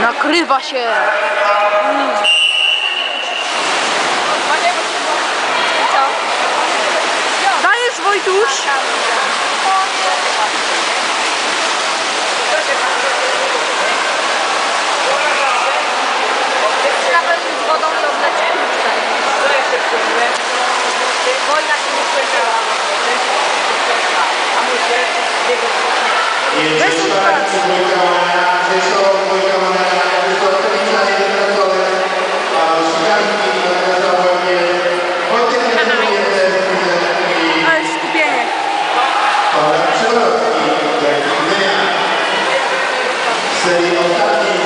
Nakrywa się. Dajesz, Wojtuś? Napełnić wodą i obleć kurczę. Wojna się nie skończyła. Weź tu teraz. Ale skupienie. Serii ostatniej